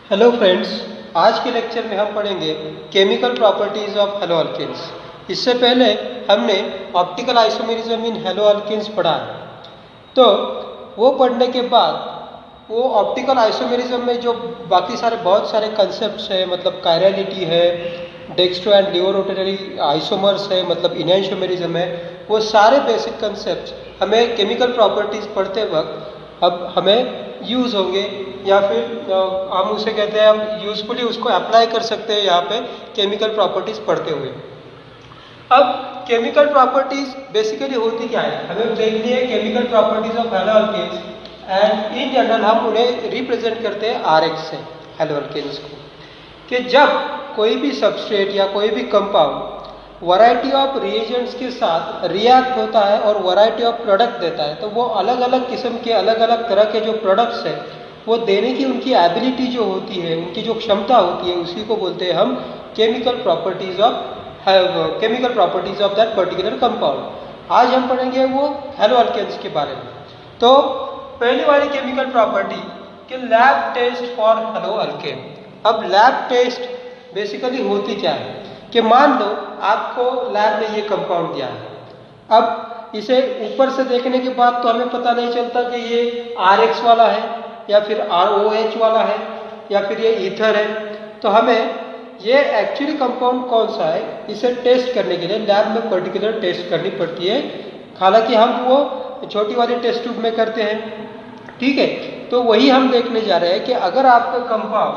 Hello friends, आज के lecture में हम पढ़ेंगे chemical properties of haloalkanes. इससे पहले हमने optical isomerism in haloalkanes पढ़ा है। तो वो पढ़ने के बाद वो ऑप्टिकल आइसोमेरिज्म में जो बाकी सारे बहुत सारे कंसेप्ट्स हैं, मतलब कायरलिटी है, dextro and laevo rotatory isomers है, मतलब इनैंशियोमेरिज्म है, वो सारे बेसिक कंसेप्ट्स हमें केमिकल प्रॉपर्टीज पढ़ते वक्त अब हमें यूज़ होंगे, या फिर हम उसे कहते हैं हम यूजफुली उसको अप्लाई कर सकते हैं यहाँ पे केमिकल प्रॉपर्टीज पढ़ते हुए। अब केमिकल प्रॉपर्टीज बेसिकली होती क्या है, हमें देखनी है chemical properties of haloalkanes, and in general हम उन्हें रिप्रेजेंट करते हैं RX से, हेलो अल्केन्स को। कि जब कोई भी सबस्ट्रेट या कोई भी कंपाउंड वैरायटी ऑफ रिएजेंट्स के साथ रिएक्ट होता है और वैरायटी ऑफ प्रोडक्ट देता है, तो वो अलग अलग किस्म के अलग अलग तरह के जो प्रोडक्ट्स हैं वो देने की उनकी एबिलिटी जो होती है, उनकी जो क्षमता होती है, उसी को बोलते हैं हम chemical properties of that particular compound. आज हम पढ़ेंगे वो हेलो अल्केन्स के बारे में। तो पहली वाली केमिकल प्रॉपर्टी कि lab test for haloalkane. अब लैब टेस्ट बेसिकली होती क्या है कि मान लो आपको लैब में ये कंपाउंड दिया है। अब इसे ऊपर से देखने के बाद तो हमें पता नहीं चलता कि ये RX वाला है या फिर ROH वाला है या फिर ये ईथर है। तो हमें ये एक्चुअली कंपाउंड कौन सा है, इसे टेस्ट करने के लिए लैब में पर्टिकुलर टेस्ट करनी पड़ती है। हालांकि हम वो छोटी वाली टेस्ट ट्यूब में करते हैं, ठीक है। तो वही हम देखने जा रहे हैं कि अगर आपका कंपाउंड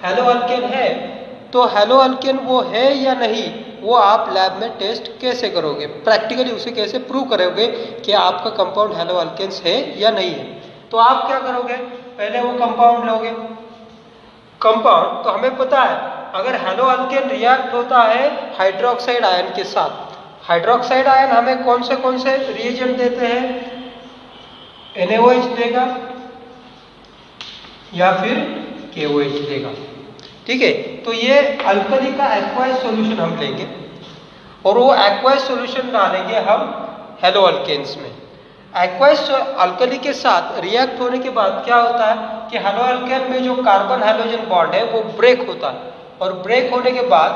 हेलो अल्केन है तो हेलो अल्केन वो है या नहीं, वो आप लैब में टेस्ट कैसे करोगे, प्रैक्टिकली उसे कैसे प्रूव करोगे कि आपका कंपाउंड हेलो अल्केन्स है या नहीं है। तो आप क्या करोगे, पहले वो कंपाउंड लोगे। कंपाउंड तो हमें पता है अगर हेलो अल्केन रिएक्ट होता है हाइड्रोक्साइड आयन के साथ, हाइड्रोक्साइड आयन हमें कौन से रिएजेंट देते हैं, NaOH देगा या फिर KOH देगा, ठीक है। तो ये अल्कली का एक्वाइज सॉल्यूशन हम लेंगे और वो एक्वाइज सॉल्यूशन डालेंगे हम हेलो अल्केन्स में। एक्वाइज अल्कली के साथ रिएक्ट होने के बाद क्या होता है कि हेलो अल्केन में जो कार्बन हाइड्रोजन बॉन्ड है वो ब्रेक होता है, और ब्रेक होने के बाद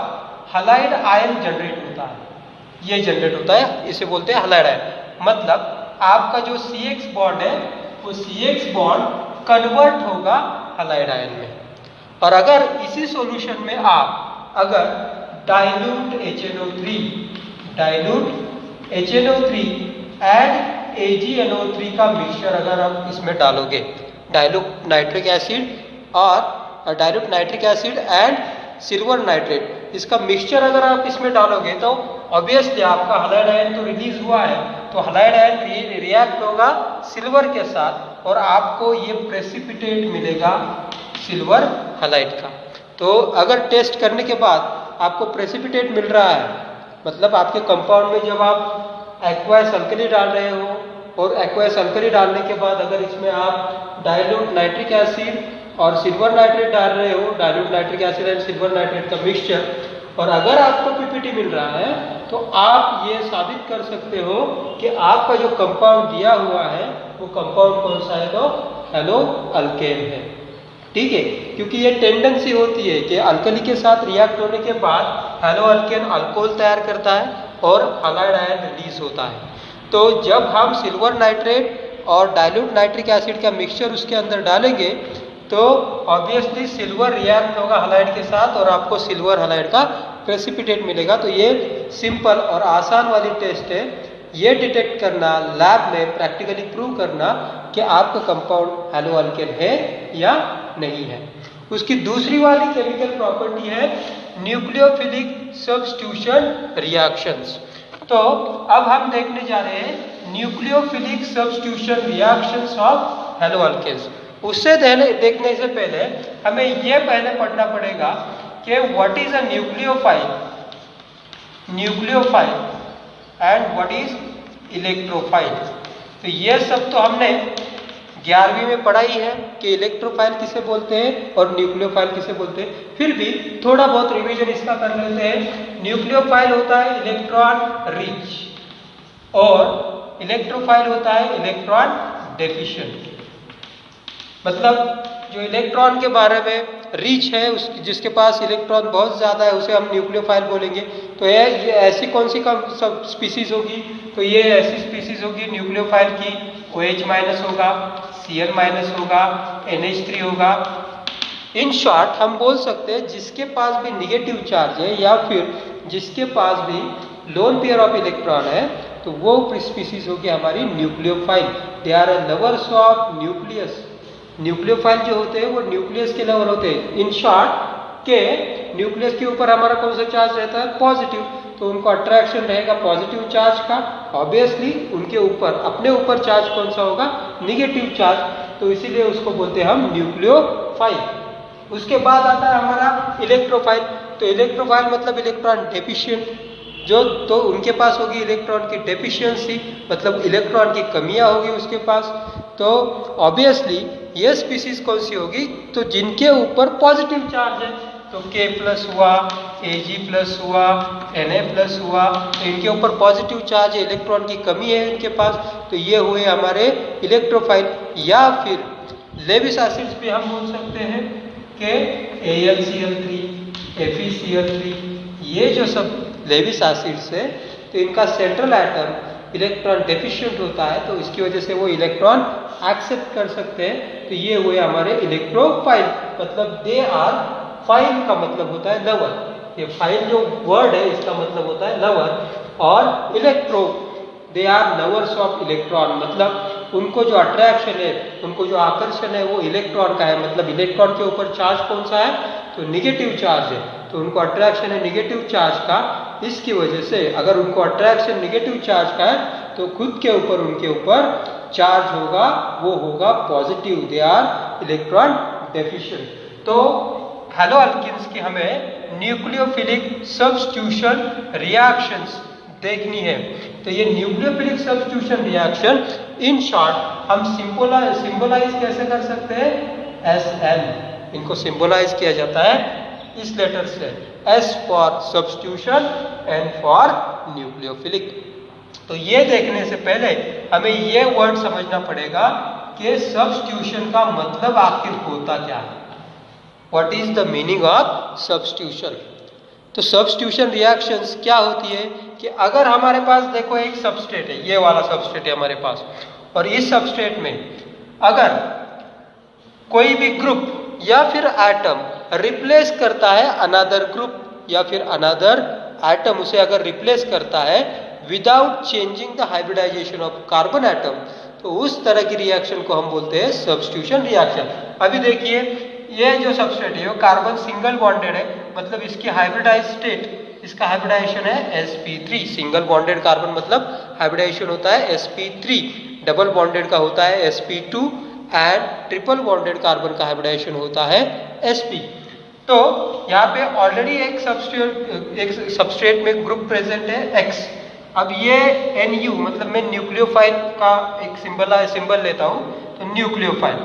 हैलाइड आयन जनरेट होता है। ये जनरेट होता है, इसे बोलते हैं हैलाइड आयन। मतलब आपका जो CX बॉन्ड है वो CX बॉन्ड कन्वर्ट होगा हैलाइड आयन में। और अगर इसी सॉल्यूशन में आप अगर डाइल्यूट HNO3 एंड AgNO3 का मिक्सचर अगर आप इसमें डालोगे, डाइल्यूट नाइट्रिक एसिड और dilute nitric acid and silver nitrate, इसका मिक्सचर अगर आप इसमें डालोगे तो ऑब्वियसली आपका हैलाइड आयन तो रिलीज हुआ है, तो हैलाइड आयन रिएक्ट होगा सिल्वर के साथ और आपको ये प्रेसिपिटेट मिलेगा सिल्वर हैलाइड का। तो अगर टेस्ट करने के बाद आपको प्रेसिपिटेट मिल रहा है, मतलब आपके कंपाउंड में जब आप एक्वायस अल्कली डाल रहे हो और एक्वायस अल्कली डालने के बाद अगर इसमें आप डाइल्यूट नाइट्रिक एसिड और सिल्वर नाइट्रेट डाल रहे हो, dilute nitric acid and silver nitrate का मिक्सचर, और अगर आपको PPT मिल रहा है तो आप ये साबित कर सकते हो कि आपका जो कंपाउंड दिया हुआ है वो कंपाउंड कौन सा है, तो हेलो अल्केन है, ठीक है। क्योंकि ये टेंडेंसी होती है कि अल्कली के साथ रिएक्ट होने के बाद हेलो अल्केन अल्कोहल तैयार करता है और हैलाइड आयन रिलीज होता है। तो जब हम सिल्वर नाइट्रेट और डाइल्यूट नाइट्रिक एसिड का मिक्सचर उसके अंदर डालेंगे तो ऑब्वियसली सिल्वर रिएक्ट होगा हैलाइड के साथ और आपको सिल्वर हैलाइड का प्रेसिपिटेट मिलेगा। तो ये सिंपल और आसान वाली टेस्ट है, ये डिटेक्ट करना, लैब में प्रैक्टिकली प्रूव करना कि आपका कंपाउंड हेलो अल्केन है या नहीं है। उसकी दूसरी वाली केमिकल प्रॉपर्टी है न्यूक्लियोफिलिक सब्स्टिट्यूशन रिएक्शंस। तो अब हम देखने जा रहे हैं nucleophilic substitution reactions of haloalkanes. उससे देखने से पहले हमें यह पहले पढ़ना पड़ेगा कि what is a nucleophile and what is electrophile. तो ये सब तो हमने 11वीं में पढ़ा ही है कि इलेक्ट्रोफाइल किसे बोलते हैं और न्यूक्लियोफाइल किसे बोलते हैं। फिर भी थोड़ा बहुत रिवीजन इसका कर लेते हैं। न्यूक्लियोफाइल होता है इलेक्ट्रॉन रिच और इलेक्ट्रोफाइल होता है इलेक्ट्रॉन डेफिशिएंट। मतलब जो इलेक्ट्रॉन के बारे में रिच है, उस जिसके पास इलेक्ट्रॉन बहुत ज़्यादा है उसे हम न्यूक्लियोफाइल बोलेंगे। तो ये ऐसी कौन सी सब स्पीसीज होगी, तो ये ऐसी स्पीसीज होगी न्यूक्लियोफाइल की OH माइनस होगा, Cl माइनस होगा, NH3 होगा। इन शॉर्ट हम बोल सकते हैं जिसके पास भी निगेटिव चार्ज है या फिर जिसके पास भी लोन पेयर ऑफ इलेक्ट्रॉन है तो वो स्पीसीज होगी हमारी nucleophile. They are lovers of nucleus. Nucleophile जो होते हैं वो न्यूक्लियस के लवर होते हैं। इन शॉर्ट के न्यूक्लियस के ऊपर हमारा कौन सा चार्ज रहता है, पॉजिटिव, तो उनको अट्रैक्शन रहेगा पॉजिटिव चार्ज का। ऑब्वियसली उनके ऊपर अपने ऊपर चार्ज कौन सा होगा, निगेटिव चार्ज, तो इसीलिए उसको बोलते हैं हम न्यूक्लियोफाइल। उसके बाद आता है हमारा इलेक्ट्रोफाइल। तो इलेक्ट्रोफाइल मतलब इलेक्ट्रॉन डेफिशिएंट, जो तो उनके पास होगी इलेक्ट्रॉन की डेफिशिएंसी, मतलब इलेक्ट्रॉन की कमियां होगी उसके पास। तो ऑब्वियसली ये स्पीसीज कौन सी होगी, तो जिनके ऊपर पॉजिटिव चार्ज है, तो K प्लस हुआ, Ag प्लस हुआ, Na प्लस हुआ, तो इनके ऊपर पॉजिटिव चार्ज है, इलेक्ट्रॉन की कमी है इनके पास, तो ये हुए हमारे इलेक्ट्रोफाइल। या फिर लेविस एसिड्स भी हम बोल सकते हैं कि AlCl3, FeCl3, ये जो सब लेविस एसिड्स है तो इनका सेंट्रल एटम इलेक्ट्रॉन डेफिशिएंट होता है, तो इसकी वजह से वो इलेक्ट्रॉन एक्सेप्ट कर सकते हैं, तो ये हुए हमारे इलेक्ट्रोफाइल। मतलब दे आर, फाइल का मतलब होता है लवर, ये फाइल जो वर्ड है इसका मतलब होता है लवर, और electro they are lovers of electron, मतलब उनको जो अट्रैक्शन है, उनको जो आकर्षण है वो इलेक्ट्रॉन का है। मतलब इलेक्ट्रॉन के ऊपर चार्ज कौन सा है, तो निगेटिव चार्ज है, तो उनको अट्रैक्शन है निगेटिव चार्ज का। इसकी वजह से अगर उनको अट्रैक्शन निगेटिव चार्ज का है तो खुद के ऊपर उनके ऊपर चार्ज होगा वो होगा positive, they are electron deficient. तो हैलो अल्किन्स की हमें न्यूक्लियोफिलिक सब्स्टिट्यूशन रिएक्शंस देखनी है। तो ये nucleophilic substitution reaction in short हम सिंबलाइज कैसे कर सकते हैं, Sn, इनको सिंबलाइज किया जाता है इस लेटर से, S for substitution, N for nucleophilic. तो ये देखने से पहले हमें ये वर्ड समझना पड़ेगा कि सब्स्टिट्यूशन का मतलब आखिर होता क्या है, what is the meaning of substitution. तो सब्स्टिट्यूशन रिएक्शंस क्या होती है कि अगर हमारे पास देखो एक सबस्ट्रेट है, ये वाला सबस्ट्रेट है हमारे पास, और इस सबस्ट्रेट में अगर कोई भी ग्रुप या फिर एटम रिप्लेस करता है अनदर ग्रुप या फिर अनदर एटम, उसे अगर रिप्लेस करता है without changing the hybridization of carbon atom, तो उस तरह की रिएक्शन को हम बोलते हैं सब्स्टिट्यूशन रिएक्शन। अभी देखिए ये जो सबस्ट्रेट है वो कार्बन सिंगल बॉन्डेड है, मतलब इसकी हाइब्रिडाइज स्टेट, इसका हाइब्रिडाइजेशन है sp3। सिंगल बॉन्डेड कार्बन मतलब हाइब्रिडाइजेशन होता है sp3, डबल बॉन्डेड का होता है sp2 and triple bonded carbon का हाइब्रिडाइजेशन होता है sp। तो यहाँ पे ऑलरेडी एक सबस्ट्रेट में ग्रुप प्रेजेंट है X। अब ये Nu मतलब मैं न्यूक्लियोफाइल का एक सिंबल लेता हूँ, तो न्यूक्लियोफाइल।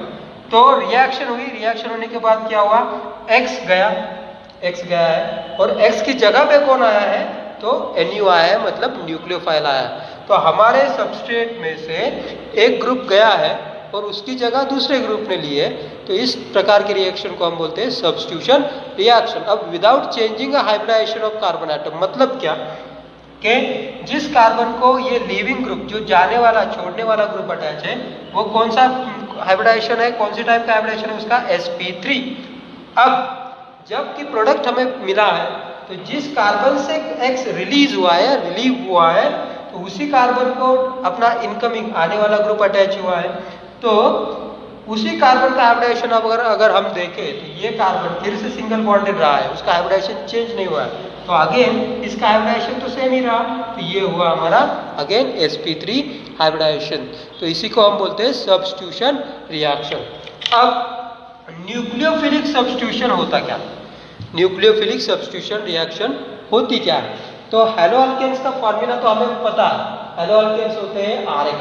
तो रिएक्शन हुई, रिएक्शन होने के बाद क्या हुआ, X गया है, और X की जगह पे कौन आया है, तो Nu आया है, मतलब न्यूक्लियोफाइल आया है। तो हमारे सबस्ट्रेट में से एक ग्रुप गया है और उसकी जगह दूसरे ग्रुप ने ली है, तो इस प्रकार के रिएक्शन को हम बोलते हैं सब्स्टिट्यूशन रिएक्शन। अब without changing hybridization of carbon atom मतलब क्या कि जिस कार्बन को ये लीविंग ग्रुप, जो जाने वाला छोड़ने वाला ग्रुप अटैच है, वो कौन सा हाइब्रिडाइजेशन है, कौन सी टाइप का हाइब्रिडाइजेशन है उसका, sp3। अब जबकि प्रोडक्ट हमें मिला है तो जिस कार्बन से X रिलीज हुआ है, रिलीव हुआ है, तो उसी कार्बन को अपना इनकमिंग आने वाला ग्रुप अटैच हुआ है, तो उसी कार्बन का हाइब्रिडाइजेशन अगर हम देखें तो ये कार्बन फिर से सिंगल बॉन्डेड रहा है, उसका हाइब्रिडाइजेशन चेंज नहीं हुआ है, तो अगेन इसका हाइब्रिडाइजेशन तो सेम ही रहा, तो ये हुआ हमारा अगेन sp3 हाइब्रिडाइजेशन। तो इसी को हम बोलते हैं सब्स्टिट्यूशन रिएक्शन। अब न्यूक्लियोफिलिक सब्स्टिट्यूशन होता क्या, न्यूक्लियोफिलिक सब्स्टिट्यूशन रिएक्शन होती क्या है। तो हैलो अल्केन्स का फॉर्मूला तो हमें पता है, हैलो अल्केन्स होते हैं Rx,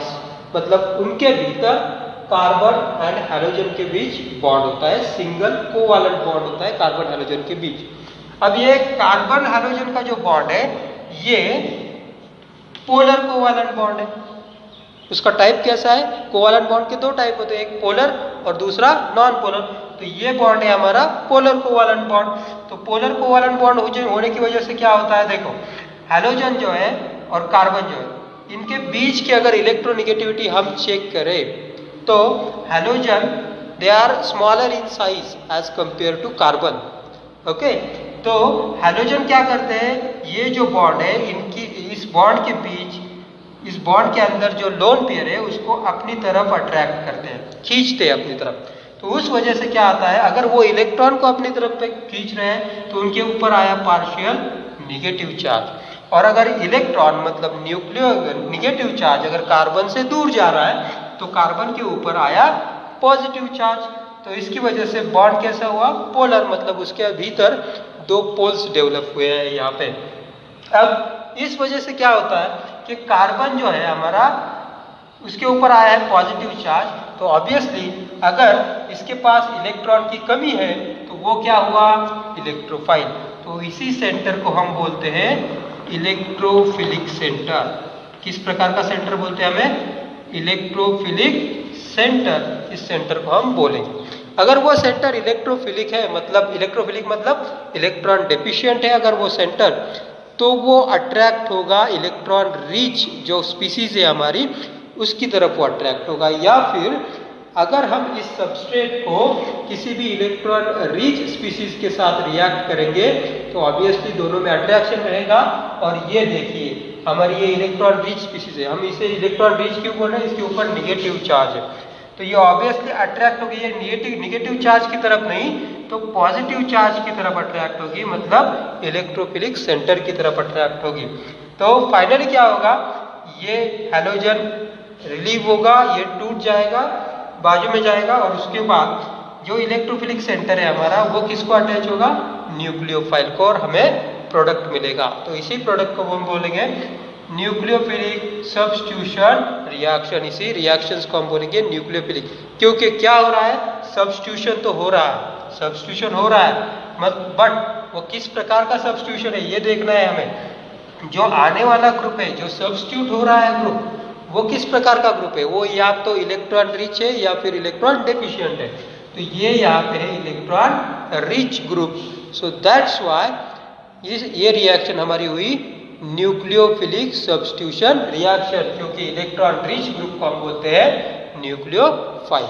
मतलब उनके भीतर कार्बन एंड हैलोजन के बीच बॉन्ड होता है, सिंगल कोवैलेंट बॉन्ड होता है कार्बन हैलोजन के बीच। अब ये कार्बन हैलोजन का जो बॉन्ड है ये पोलर कोवैलेंट बॉन्ड है। उसका टाइप कैसा है, कोवैलेंट बॉन्ड के दो टाइप होते हैं, एक पोलर और दूसरा नॉन पोलर। तो ये बॉन्ड है हमारा पोलर कोवालेंट बॉन्ड। तो पोलर कोवालेंट बॉन्ड होने की वजह से क्या होता है, देखो हैलोजन जो है और कार्बन जो है, इनके बीच की अगर इलेक्ट्रोनेगेटिविटी हम चेक करें तो halogen they are smaller in size as compare to carbon. Okay, तो हैलोजन क्या करते हैं, ये जो बॉन्ड है इनकी इस बॉन्ड के बीच, इस बॉन्ड के अंदर जो लोन पेयर है उसको अपनी तरफ अट्रैक्ट करते हैं, खींचते हैं अपनी तरफ। तो उस वजह से क्या आता है, अगर वो इलेक्ट्रॉन को अपनी तरफ पे खींच रहे हैं तो उनके ऊपर आया पार्शियल निगेटिव चार्ज, और अगर इलेक्ट्रॉन मतलब न्यूक्लियो निगेटिव चार्ज अगर कार्बन से दूर जा रहा है तो कार्बन के ऊपर आया पॉजिटिव चार्ज। तो इसकी वजह से बॉन्ड कैसा हुआ, पोलर, मतलब उसके भीतर दो पोल्स डेवलप हुए हैं यहाँ पे। अब इस वजह से क्या होता है कि कार्बन जो है हमारा, उसके ऊपर आया है पॉजिटिव चार्ज, तो ऑब्वियसली अगर इसके पास इलेक्ट्रॉन की कमी है तो वो क्या हुआ, इलेक्ट्रोफाइल। तो इसी सेंटर को हम बोलते हैं इलेक्ट्रोफिलिक सेंटर। किस प्रकार का सेंटर बोलते हैं हमें, इलेक्ट्रोफिलिक सेंटर। इस सेंटर को हम बोलेंगे। अगर वो सेंटर इलेक्ट्रोफिलिक है, मतलब इलेक्ट्रोफिलिक मतलब इलेक्ट्रॉन डेफिशिएंट है अगर वो सेंटर, तो वो अट्रैक्ट होगा इलेक्ट्रॉन रिच जो स्पीसीज है हमारी, उसकी तरफ वो अट्रैक्ट होगा। या फिर अगर हम इस सबस्ट्रेट को किसी भी इलेक्ट्रॉन रिच स्पीसीज के साथ रिएक्ट करेंगे तो ऑब्वियसली दोनों में अट्रैक्शन रहेगा। और ये देखिए हमारी ये इलेक्ट्रॉन रिच स्पीसीज है, हम इसे इलेक्ट्रॉन रिच क्यों बोल रहे हैं, इसके ऊपर निगेटिव चार्ज है, तो ये ऑब्वियसली अट्रैक्ट होगी, ये निगेटिव चार्ज की तरफ नहीं तो पॉजिटिव चार्ज की तरफ अट्रैक्ट होगी, मतलब इलेक्ट्रोफिलिक सेंटर की तरफ अट्रैक्ट होगी। तो फाइनली क्या होगा, ये हैलोजन रिलीव होगा, ये टूट जाएगा, बाजू में जाएगा, और उसके बाद जो इलेक्ट्रोफिलिक सेंटर है हमारा वो किसको अटैच होगा, न्यूक्लियोफाइल को, और हमें प्रोडक्ट मिलेगा। तो इसी प्रोडक्ट को हम बोलेंगे न्यूक्लियोफिलिक सब्स्टिट्यूशन रिएक्शन। इसी रिएक्शंस को हम बोलेंगे न्यूक्लियोफिलिक, क्योंकि क्या हो रहा है, सब्स्टिट्यूशन तो हो रहा है, सब्स्टिट्यूशन हो रहा है, बट वो किस प्रकार का सब्स्टिट्यूशन है ये देखना है हमें। जो आने वाला ग्रुप है, जो सब्स्टिट्यूट हो रहा है ग्रुप, वो किस प्रकार का ग्रुप है, वो या तो इलेक्ट्रॉन रिच है या फिर इलेक्ट्रॉन डेफिशिएंट है। तो ये यहाँ पे है electron rich group. So that's why ये रिएक्शन हमारी हुई न्यूक्लियोफिलिक सब्स्टिट्यूशन रिएक्शन, क्योंकि इलेक्ट्रॉन रिच ग्रुप को हम बोलते हैं न्यूक्लियोफाइल।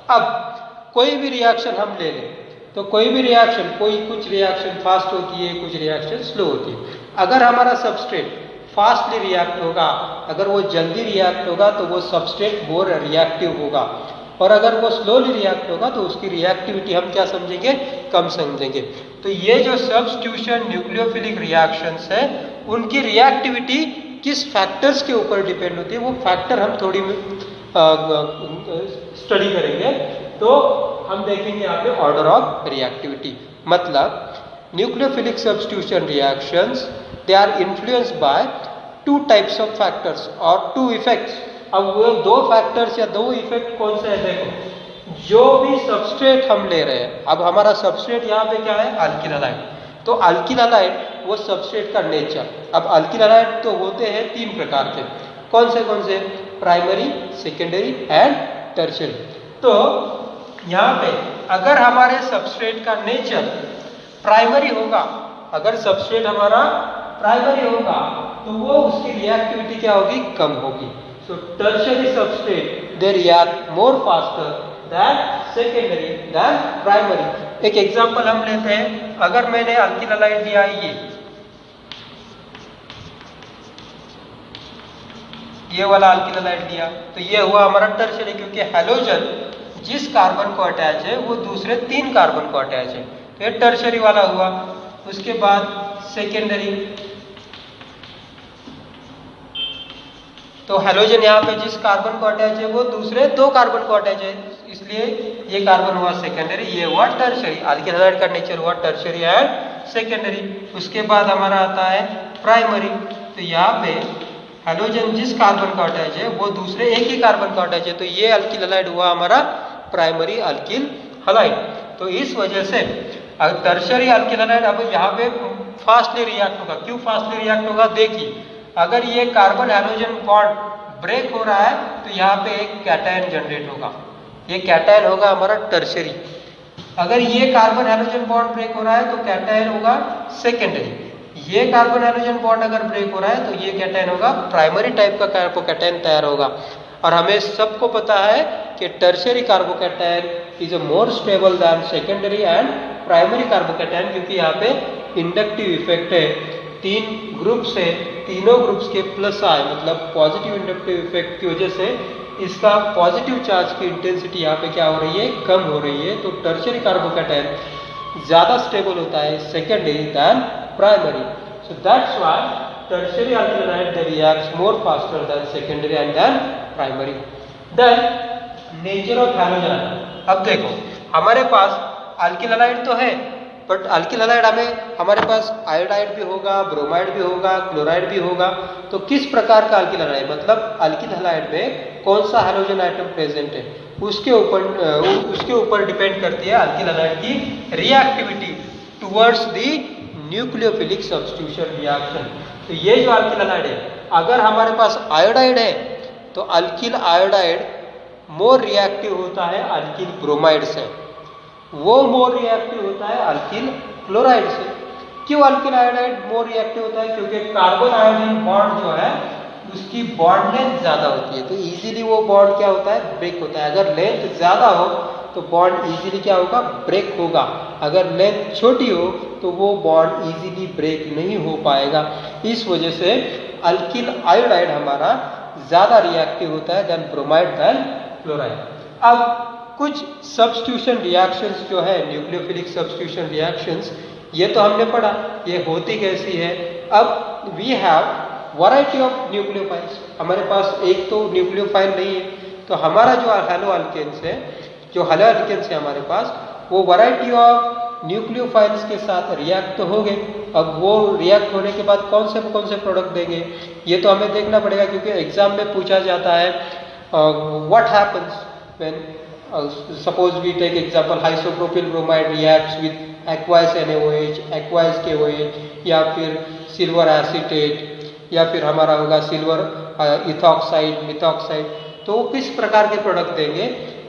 अब कोई भी रिएक्शन हम ले लें तो कोई भी रिएक्शन, कुछ रिएक्शन फास्ट होती है, कुछ रिएक्शन स्लो होती है। अगर हमारा सबस्ट्रेट फास्टली रिएक्ट होगा, अगर वो जल्दी रिएक्ट होगा तो वो सबस्ट्रेट मोर रिएक्टिव होगा, और अगर वो स्लोली रिएक्ट होगा तो उसकी रिएक्टिविटी हम क्या समझेंगे, कम समझेंगे। तो ये जो सब्स्टिट्यूशन न्यूक्लियोफिलिक रिएक्शंस है उनकी रिएक्टिविटी किस फैक्टर्स के ऊपर डिपेंड होती है, वो फैक्टर हम थोड़ी स्टडी करेंगे। तो हम देखेंगे यहाँ पे ऑर्डर ऑफ रिएक्टिविटी, मतलब nucleophilic substitution reactions they are influenced by two types of factors और टू इफेक्ट्स। अब वो दो फैक्टर्स या दो इफेक्ट कौन से हैं, देखो जो भी सबस्ट्रेट हम ले रहे हैं, अब हमारा सबस्ट्रेट यहाँ पे क्या है, अल्किल हैलाइड, तो अल्किल हैलाइड वो सबस्ट्रेट का नेचर। अब अल्किल हैलाइड तो होते हैं तीन प्रकार के, कौन से, प्राइमरी, सेकेंडरी एंड टर्शियरी। तो यहाँ पे अगर हमारे सबस्ट्रेट का नेचर प्राइमरी होगा, अगर सबस्ट्रेट हमारा प्राइमरी होगा तो वो उसकी रिएक्टिविटी क्या होगी, कम होगी। So tertiary substrate they react more faster than secondary than primary. एक एग्जांपल हम लेते हैं, अगर मैंने अल्किल हैलाइड दिया ये वाला अल्किल हैलाइड दिया, तो ये हुआ हमारा टर्शियरी, क्योंकि हैलोजन जिस कार्बन को अटैच है वो दूसरे 3 कार्बन को अटैच है, तो ये टर्शियरी वाला हुआ। उसके बाद सेकेंडरी, तो हैलोजन यहाँ पे जिस कार्बन को अटैच है वो दूसरे 2 कार्बन को अटैच है, इसलिए ये कार्बन हुआ सेकेंडरी, ये हुआ टर्शियरी। अल्किल हैलाइड का नेचर हुआ टर्शियरी एंड सेकेंडरी। उसके बाद हमारा आता है प्राइमरी, तो यहाँ पे हैलोजन जिस कार्बन का अटैच है वो दूसरे एक ही कार्बन का अटैच है, तो ये अल्किल हैलाइड हुआ हमारा प्राइमरी अल्किल हैलाइड। तो इस वजह से टर्शियरी अल्किल हैलाइड अब यहाँ पे फास्टली रिएक्ट होगा। क्यों फास्टली रिएक्ट होगा, देखिए अगर ये कार्बन हैलोजन बॉन्ड ब्रेक हो रहा है तो यहाँ पे एक कैटायन जनरेट होगा, ये कैटायन होगा हमारा टर्शियरी। अगर ये कार्बन हाइड्रोजन बॉन्ड ब्रेक हो रहा है तो कैटायन होगा सेकेंडरी, ये कार्बन हाइड्रोजन बॉन्ड अगर ब्रेक हो रहा है तो ये कैटायन होगा प्राइमरी टाइप का कार्बोकैटायन तैयार होगा। और हमें सबको पता है कि tertiary carbocation is a more stable then secondary and primary carbocation, क्योंकि यहाँ पे इंडक्टिव इफेक्ट है। तीन ग्रुप से तीनों ग्रुप्स के प्लस आए, मतलब पॉजिटिव इंडक्टिव इफेक्ट की वजह से इसका पॉजिटिव चार्ज की इंटेंसिटी यहाँ पे क्या हो रही है, कम हो रही है। तो टर्शियरी कार्बोकैटायन ज़्यादा स्टेबल होता है secondary than primary. So that's why tertiary alkyl they reacts more faster than secondary and than primary. Then nature of halogen. अब देखो हमारे पास अल्किल हैलाइड तो है, बट अल्किल हैलाइड हमारे पास आयोडाइड भी होगा, ब्रोमाइड भी होगा, क्लोराइड भी होगा। तो किस प्रकार का अल्किल हैलाइड, मतलब अल्किल हैलाइड में कौन सा हैलोजन आइटम प्रेजेंट है, उसके ऊपर डिपेंड करती है अल्किल हैलाइड की reactivity towards the nucleophilic substitution reaction. तो ये जो अल्किल हैलाइड है, अगर हमारे पास आयोडाइड है तो अल्किल आयोडाइड मोर रिएक्टिव होता है अल्किल ब्रोमाइड से, वो मोर रिएक्टिव होता है अल्किल क्लोराइड से। क्यों अल्किल आयोडाइड मोर रिएक्टिव होता है, क्योंकि कार्बन आयोडीन बॉन्ड जो है उसकी बॉन्ड लेंथ ज्यादा होती है, तो इजीली वो बॉन्ड क्या होता है, ब्रेक होता है। अगर लेंथ ज्यादा हो तो बॉन्ड इजीली क्या होगा, ब्रेक होगा। अगर लेंथ छोटी हो तो वो बॉन्ड इजीली ब्रेक नहीं हो पाएगा। इस वजह से अल्किल आयोडाइड हमारा ज्यादा रिएक्टिव होता है देन ब्रोमाइड देन क्लोराइड। अब कुछ सब्स्टिट्यूशन रिएक्शंस जो है, न्यूक्लियोफिलिक सब्स्टिट्यूशन रिएक्शंस, ये तो हमने पढ़ा ये होती कैसी है। अब we have variety of nucleophiles. हमारे पास एक तो न्यूक्लियोफाइल नहीं है, तो हमारा जो हैलो अल्केन्स है, जो हैलो अल्केन्स है हमारे पास, वो वैरायटी ऑफ न्यूक्लियोफाइल्स के साथ रिएक्ट तो हो गए। अब वो रिएक्ट होने के बाद कौन से प्रोडक्ट देंगे, ये तो हमें देखना पड़ेगा, क्योंकि एग्जाम में पूछा जाता है what happens when suppose we take example isopropyl bromide reacts with aqueous NaOH, aqueous KOH, या फिर सिल्वर एसीटेट, या फिर हमारा होगा सिल्वर इथॉक्साइड, मिथॉक्साइड, तो किस प्रकार के प्रोडक्ट देंगे।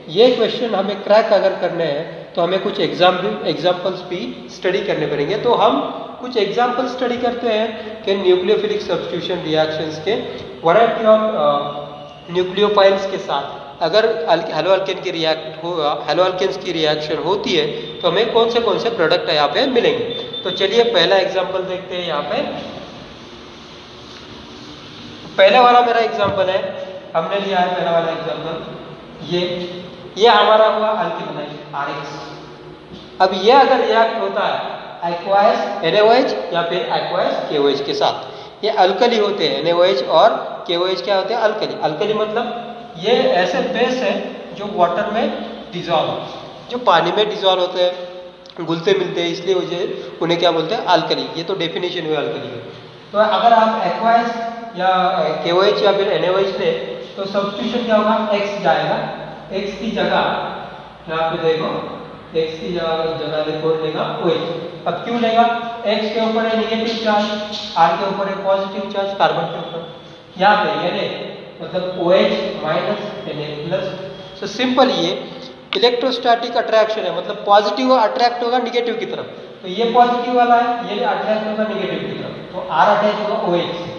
ये क्वेश्चन हमें क्रैक अगर करने हैं तो हमें कुछ एग्जाम्पल्स भी स्टडी करने पड़ेंगे। तो हम कुछ एग्जाम्पल स्टडी करते हैं कि न्यूक्लियोफिलिक सब्स्टिट्यूशन रिएक्शंस के वैरायटी ऑफ न्यूक्लियोफाइल्स के साथ अगर हैलो अल्केन की हैलो अल्केन्स की रिएक्शन होती है तो हमें कौन से प्रोडक्ट यहाँ पे मिलेंगे। तो चलिए पहला एग्जांपल देखते हैं। यहाँ पे पहले वाला मेरा एग्जांपल है, हमने लिया है पहला वाला एग्जांपल, ये हमारा हुआ अल्किल हैलाइड RX। अब ये अगर रिएक्ट होता है एक्वायस NaOH या फिर एक्वायस KOH के साथ, ये अल्कली होते हैं। NaOH और KOH क्या होते हैं, अल्कली। अल्कली मतलब ये ऐसे बेस है जो वाटर में डिजॉल्व, जो पानी में डिजॉल्व होते हैं, घुलते मिलते हैं, इसलिए उन्हें क्या बोलते हैं, अल्कली। ये तो डेफिनेशन हुआ अल्कली में। तो अगर आप एक्वायस या KOH या फिर NaOH ले तो सब्स्टिट्यूशन क्या होगा, X जाएगा, X की जगह यहाँ पे देखो, X की जगह देखो लेगा OH। अब क्यों लेगा, X के ऊपर है निगेटिव चार्ज, R के ऊपर है पॉजिटिव चार्ज, कार्बन के ऊपर। यहाँ पे ये मतलब OH minus Na plus. So simple ये इलेक्ट्रोस्टैटिक अट्रैक्शन है, मतलब पॉजिटिव अट्रैक्ट होगा निगेटिव की तरफ, तो ये पॉजिटिव वाला है, ये अट्रैक्ट होगा निगेटिव की तरफ, तो R अटैच होगा OH से।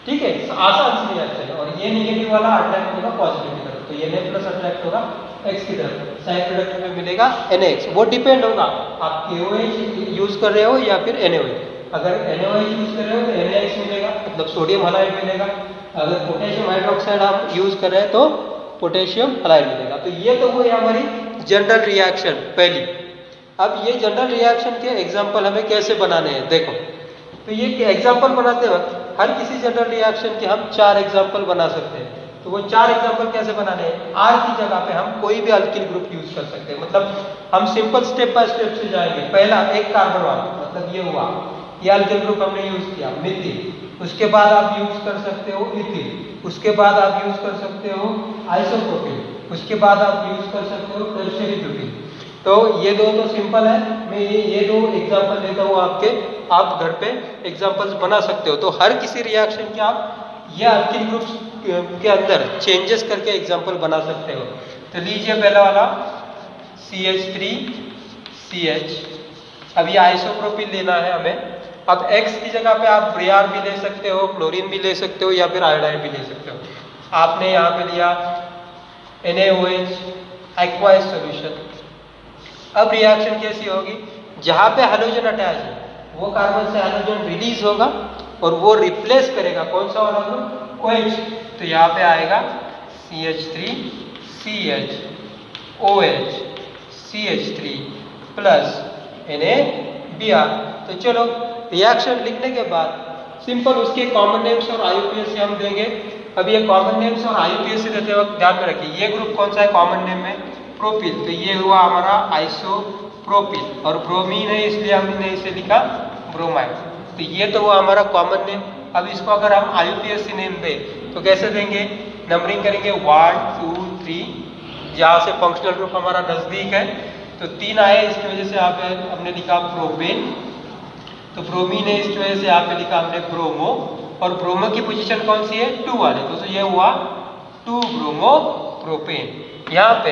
ठीक है, आसान से रिएक्शन है। और ये निगेटिव वाला अट्रैक्ट होगा पॉजिटिव की तरफ, तो ये Na प्लस अट्रैक्ट होगा X की तरफ, साइड प्रोडक्ट में मिलेगा NaX। वो डिपेंड होगा आप KOH यूज कर रहे हो या फिर NaOH। अगर NaOH यूज कर रहे हो तो NaX मिलेगा, मतलब सोडियम हैलाइड मिलेगा। अगर पोटेशियम हाइड्रोक्साइड आप यूज कर रहे हैं तो पोटेशियम हैलाइड मिलेगा। तो ये तो हुई हमारी जनरल रिएक्शन पहली। अब ये जनरल रिएक्शन के एग्जांपल हमें कैसे बनाने हैं, देखो। तो ये एग्जांपल बनाते वक्त हर किसी जनरल रिएक्शन के हम 4 एग्जांपल बना सकते हैं। तो वो 4 एग्जांपल कैसे बनाने हैं, R की जगह पे हम कोई भी अल्किल ग्रुप यूज कर सकते हैं। मतलब हम सिंपल स्टेप बाय स्टेप से जाएंगे। पहला एक कार्बन वाला, मतलब ये हुआ, ये अल्किल ग्रुप हमने यूज किया मिथिल। उसके बाद आप यूज कर सकते हो इथिल, उसके बाद आप यूज कर सकते हो आइसोप्रोपिल, उसके बाद आप यूज कर सकते हो टर्शियरी ब्यूटिल। तो ये दो तो सिंपल है, मैं ये 2 एग्जांपल देता हूँ आपके, आप घर पे एग्जांपल्स बना सकते हो। तो हर किसी रिएक्शन के आप ये अल्किल ग्रुप्स के अंदर चेंजेस करके एग्जांपल बना सकते हो। तो लीजिए पहला वाला CH3CH। अब ये आइसोप्रोपिल लेना है हमें। अब X की जगह पे आप Br भी ले सकते हो, क्लोरीन भी ले सकते हो, या फिर आयोडाइन भी ले सकते हो। आपने यहाँ पे लिया NaOH एक्वाइज सॉल्यूशन। अब रिएक्शन कैसी होगी, जहाँ पे हैलोजन अटैच है वो कार्बन से हैलोजन रिलीज होगा और वो रिप्लेस करेगा कौन सा वाला ग्रुप, OH। तो यहाँ पे आएगा CH3CHOH CH3 प्लस NaBr। तो चलो रिएक्शन लिखने के बाद सिंपल उसके कॉमन नेम्स और IUPAC से हम देंगे। अब ये कॉमन नेम्स और IUPAC देते वक्त ध्यान में रखिए ये ग्रुप कौन सा है कॉमन नेम में, प्रोपिल। तो ये हुआ हमारा आइसोप्रोपिल, और ब्रोमीन है इसलिए हमने इसे लिखा ब्रोमाइड। तो ये तो हुआ हमारा कॉमन नेम। अब इसको अगर हम IUPAC नेम दें तो कैसे देंगे, नंबरिंग करेंगे 1 2 3, जहाँ से फंक्शनल ग्रुप हमारा नजदीक है तो 3 आए, इसकी वजह से यहाँ पे हमने लिखा प्रोपेन। तो ब्रोमीन है इसकी वजह से यहाँ पे लिखा हमने ब्रोमो, और ब्रोमो की पोजीशन कौन सी है 2 वाले, तो ये हुआ 2 ब्रोमो प्रोपेन। यहाँ पे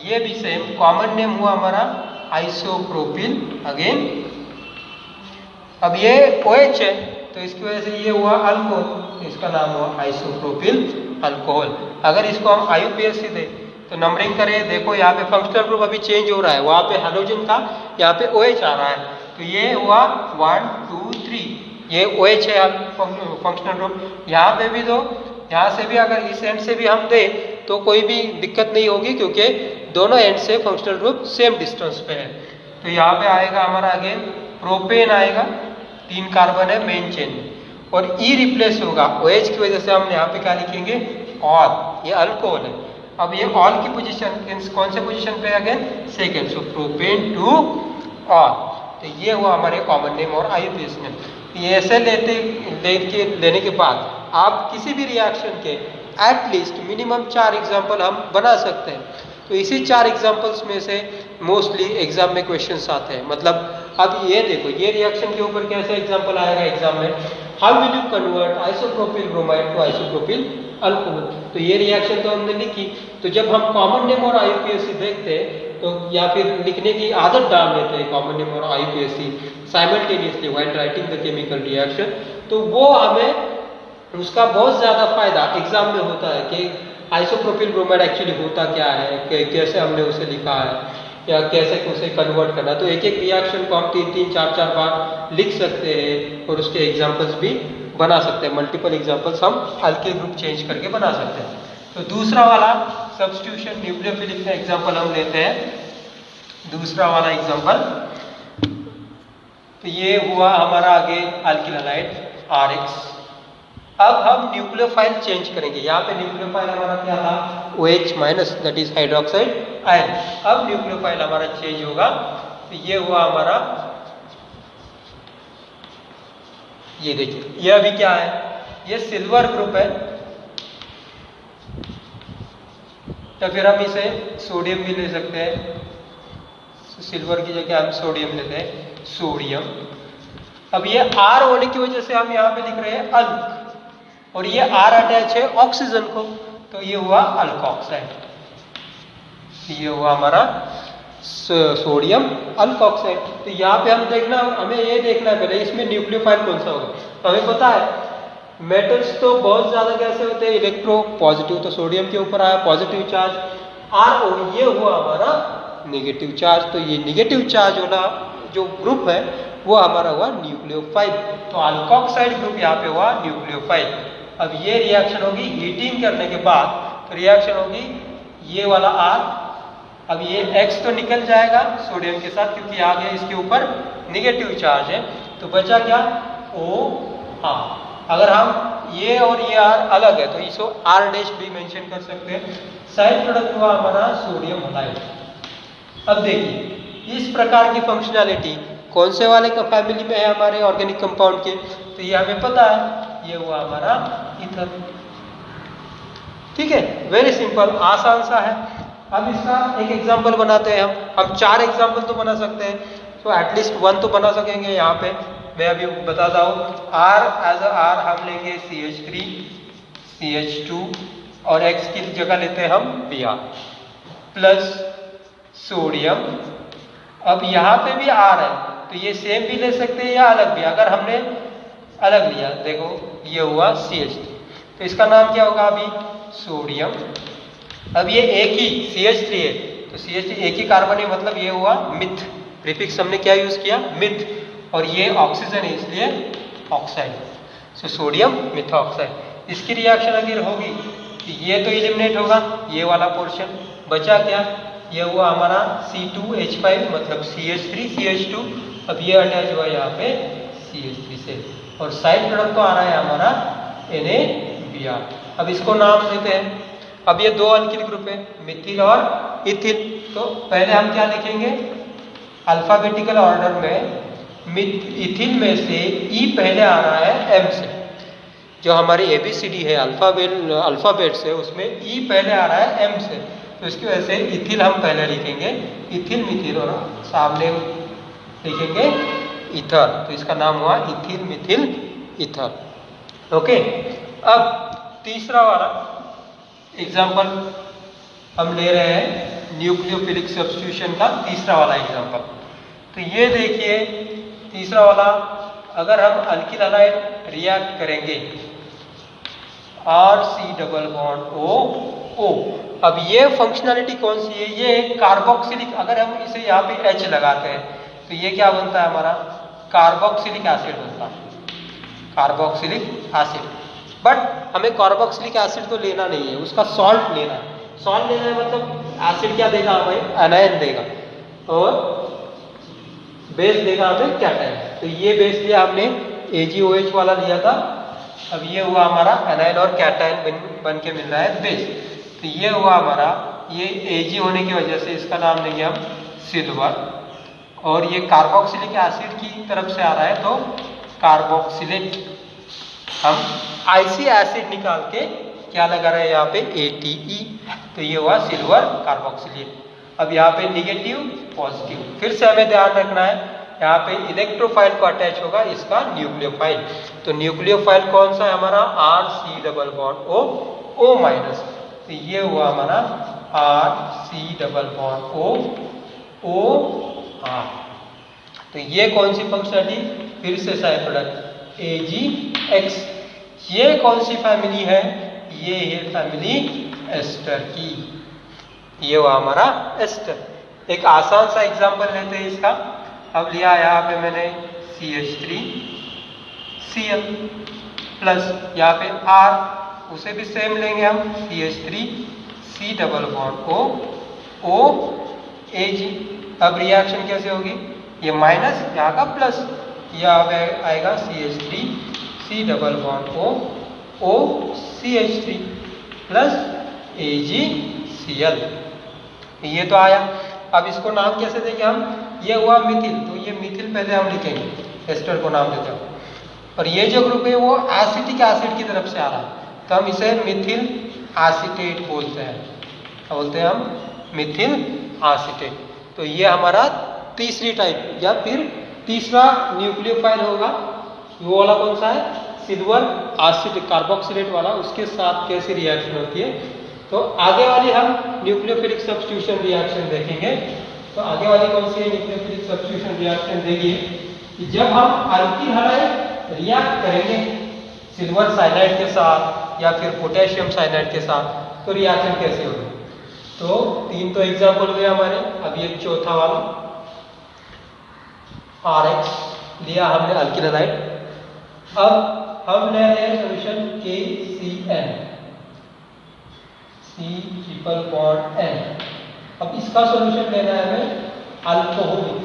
ये भी सेम कॉमन नेम हुआ हमारा आइसोप्रोपिल अगेन। अब ये OH है तो इसकी वजह से ये हुआ अल्कोहल, इसका नाम हुआ आइसोप्रोपिल अल्कोहल। अगर इसको हम IUPAC दे तो नंबरिंग करें, देखो यहाँ पे फंक्शनल ग्रुप अभी चेंज हो रहा है, वहाँ पे हैलोजन था यहाँ पे OH आ रहा है। तो ये हुआ 1 2 3, ये OH है फंक्शनल ग्रुप। यहाँ पे भी दो, यहाँ से भी अगर इस एंड से भी हम दे तो कोई भी दिक्कत नहीं होगी क्योंकि दोनों एंड से फंक्शनल ग्रुप सेम डिस्टेंस पे है। तो यहाँ पे आएगा हमारा अगेन प्रोपेन आएगा, 3 कार्बन है मेन चेन में, और E रिप्लेस होगा OH की वजह से हम यहाँ पे क्या लिखेंगे ऑल, ये अल्कोहल है। अब ये ऑल की पोजीशन कौन से पोजीशन पे अगेन सेकेंड, सो प्रोपेन टू ऑल। तो ये हुआ हमारे कॉमन नेम और IUPAC नेम। ये ऐसे लेने के बाद आप किसी भी रिएक्शन के एटलीस्ट मिनिमम 4 एग्जाम्पल हम बना सकते हैं। तो इसी 4 एग्जाम्पल्स में से मोस्टली एग्जाम में क्वेश्चंस आते हैं। मतलब अब ये देखो ये रिएक्शन के ऊपर कैसे एग्जाम्पल आएगा एग्जाम में, how will you convert isopropyl bromide to isopropyl alcohol. तो ये रिएक्शन तो हमने लिखी, तो जब हम कॉमन नेम और IUPAC देखते हैं तो या फिर लिखने की आदत डाल लेते हैं कॉमन नेम और IUPAC simultaneously while writing the chemical reaction, तो वो हमें उसका बहुत ज़्यादा फायदा एग्जाम में होता है कि आइसोप्रोपिल ब्रोमाइड एक्चुअली होता क्या है, कैसे हमने उसे लिखा है या कैसे उसे कन्वर्ट करना। तो एक एक रिएक्शन को हम 3-3 4-4 बार लिख सकते हैं और उसके एग्जाम्पल्स भी बना सकते हैं। मल्टीपल एग्जाम्पल्स हम हल्के ग्रुप चेंज करके बना सकते हैं। तो दूसरा वाला सब्स्टिट्यूशन न्यूक्लियोफिलिक का एग्जाम्पल हम लेते हैं। दूसरा वाला एग्जाम्पल, तो ये हुआ हमारा आगे अल्किल हैलाइड RX। अब हम न्यूक्लियोफाइल चेंज करेंगे। यहाँ पे न्यूक्लियोफाइल हमारा क्या था OH minus, that is hydroxide ion. अब न्यूक्लियोफाइल हमारा चेंज होगा। तो ये हुआ हमारा, ये देखिए ये अभी क्या है, ये सिल्वर ग्रुप है, तो फिर हम इसे सोडियम भी ले सकते हैं। तो सिल्वर की जगह हम सोडियम लेते हैं, सोडियम। अब ये R होने की वजह से हम यहाँ पे लिख रहे हैं अल्क, और ये R अटैच है ऑक्सीजन को, तो ये हुआ अल्कोक्साइड। ये हुआ हमारा सोडियम अल्कोक्साइड। तो यहाँ पे हम देखना, हमें ये देखना है पहले इसमें न्यूक्लियोफाइल कौन सा होगा। तो हमें पता है मेटल्स तो बहुत ज्यादा कैसे होते हैं इलेक्ट्रो पॉजिटिव, तो सोडियम के ऊपर आया पॉजिटिव चार्ज, R ये हुआ हमारा नेगेटिव चार्ज। तो ये नेगेटिव चार्ज वाला जो ग्रुप है वो हमारा हुआ न्यूक्लियोफाइल। तो अल्कोक्साइड ग्रुप यहाँ पे हुआ न्यूक्लियोफाइल। अब ये रिएक्शन होगी हीटिंग करने के बाद, तो रिएक्शन होगी ये वाला R, अब ये X तो निकल जाएगा सोडियम के साथ क्योंकि आगे इसके ऊपर नेगेटिव चार्ज है, तो बचा क्या OR। अगर हम ये और ये R अलग है तो इसको R डैश भी मेंशन कर सकते हैं। साइड प्रोडक्ट हुआ हमारा सोडियम हैलाइड। अब देखिए इस प्रकार की फंक्शनैलिटी कौन से वाले का फैमिली में है हमारे ऑर्गेनिक कंपाउंड के, तो ये हमें पता है, ये हुआ हमारा ईथर। ठीक है, वेरी सिंपल, आसान सा है। अब इसका एक एग्जांपल बनाते हैं हम 4 एग्जांपल तो बना सकते हैं, तो एटलीस्ट 1 तो बना सकेंगे। यहाँ पे मैं अभी बताता हूँ, R एज R हम लेंगे CH3 CH2 और X की जगह लेते हैं हम Br प्लस सोडियम। अब यहाँ पे भी R है तो ये सेम भी ले सकते हैं या अलग भी। अगर हमने अलग लिया, देखो ये हुआ CH3, तो इसका नाम क्या होगा अभी, सोडियम। अब ये एक ही CH3 है तो CH3 एक ही कार्बन है, मतलब ये हुआ मिथ। प्रीफिक्स हमने क्या यूज किया, मिथ, और ये ऑक्सीजन है इसलिए ऑक्साइड। So sodium methoxide. इसकी रिएक्शन अगर होगी तो ये तो एलिमिनेट होगा, ये वाला पोर्शन बचा क्या, ये हुआ हमारा C2H5 मतलब CH3CH2। अब ये अटैच हुआ यहाँ पे CH3 से, और साइड प्रोडक्ट तो आ रहा है हमारा NaBr। अब इसको नाम देते हैं। अब ये दो अल्किल ग्रुप है, मिथिल और इथिल। तो पहले हम क्या लिखेंगे, अल्फाबेटिकल ऑर्डर में इथिल में से E पहले आ रहा है M से। जो हमारी ABCD है अल्फाबेट से, उसमें E पहले आ रहा है M से, तो इसकी वजह से इथिल हम पहले लिखेंगे, इथिल मिथिल, और सामने लिखेंगे इथर, तो इसका नाम हुआ इथिल मिथिल इथर। ओके। अब तीसरा वाला एग्जाम्पल हम ले रहे हैं न्यूक्लियोफिलिक सब्स्टिट्यूशन का तीसरा वाला एग्जाम्पल। तो ये देखिए तीसरा वाला, अगर हम अल्किल हैलाइड रिएक्ट करेंगे RC डबल बॉन्ड O। अब ये फंक्शनैलिटी कौन सी है, ये कार्बोक्सिलिक। अगर हम इसे यहाँ पे H लगाते हैं तो ये क्या बनता है हमारा, कार्बोक्सिलिक एसिड बनता है, कार्बोक्सिलिक एसिड। बट हमें कार्बोक्सिलिक एसिड तो लेना नहीं है, उसका सॉल्ट लेना है। सॉल्ट लेना है मतलब एसिड क्या देगा हमें, एनायन देगा, और बेस देगा हमें कैटायन। तो ये बेस लिया हमने AgOH वाला लिया था। अब ये हुआ हमारा एनायन और कैटायन बन के मिल रहा है बेस। तो ये हुआ हमारा, ये Ag होने की वजह से इसका नाम देंगे हम सिल्वर, और ये कार्बोक्सिलिक एसिड की तरफ से आ रहा है तो कार्बोक्सिलेट। हम IC एसिड निकाल के क्या लगा रहे हैं यहाँ पे ATE, तो ये हुआ सिल्वर कार्बोक्सिलेट। अब यहाँ पे निगेटिव पॉजिटिव, फिर से हमें ध्यान रखना है, यहाँ पे इलेक्ट्रोफाइल को अटैच होगा इसका न्यूक्लियोफाइल। तो न्यूक्लियोफाइल कौन सा है हमारा, RC double bond O minus. तो ये हुआ हमारा RC double bond O R। तो ये कौन सी फंक्शनलिटी, फिर से साइड प्रोडक्ट AgX। ये कौन सी फैमिली है, ये है फैमिली एस्टर की, ये हुआ हमारा एस्टर। एक आसान सा एग्जांपल लेते हैं इसका। अब लिया यहाँ पे मैंने CH3Cl प्लस यहाँ पे R, उसे भी सेम लेंगे हम CH3C double bond O Ag। अब रिएक्शन कैसे होगी, ये माइनस यहाँ का प्लस, यह आएगा CH3C double bond O CH3 plus AgCl। ये तो आया। अब इसको नाम कैसे देंगे हम, ये हुआ मिथिल, तो ये मिथिल पहले हम लिखेंगे, एस्टर को नाम देते हैं। और ये जो ग्रुप है वो एसिटिक एसिड की तरफ से आ रहा है, तो हम इसे मिथिल एसीटेट बोलते हैं। क्या बोलते हैं हम, मिथिल एसीटेट। तो ये हमारा तीसरी टाइप या फिर तीसरा न्यूक्लियोफाइल होगा। वो वाला कौन सा है, सिल्वर एसिड कार्बोक्सिलेट वाला, उसके साथ कैसी रिएक्शन होती है। तो आगे वाली हम न्यूक्लियोफिलिक सब्स्टिट्यूशन रिएक्शन देखेंगे। तो आगे वाली कौन सी है न्यूक्लियोफिलिक सब्स्टिट्यूशन रिएक्शन, देखिए कि जब हम अल्किल हैलाइड रिएक्ट करेंगे सिल्वर साइनाइड के साथ या फिर पोटेशियम साइनाइड के साथ, तो रिएक्शन कैसे होगी। तो तीन तो एग्जाम्पल हुए हमारे। अब ये चौथा वाला RX लिया हमने अल्किल हैलाइड। अब हम ले रहे हैं solution KCN, C triple bond N। अब इसका सॉल्यूशन लेना है हमें अल्कोहलिक,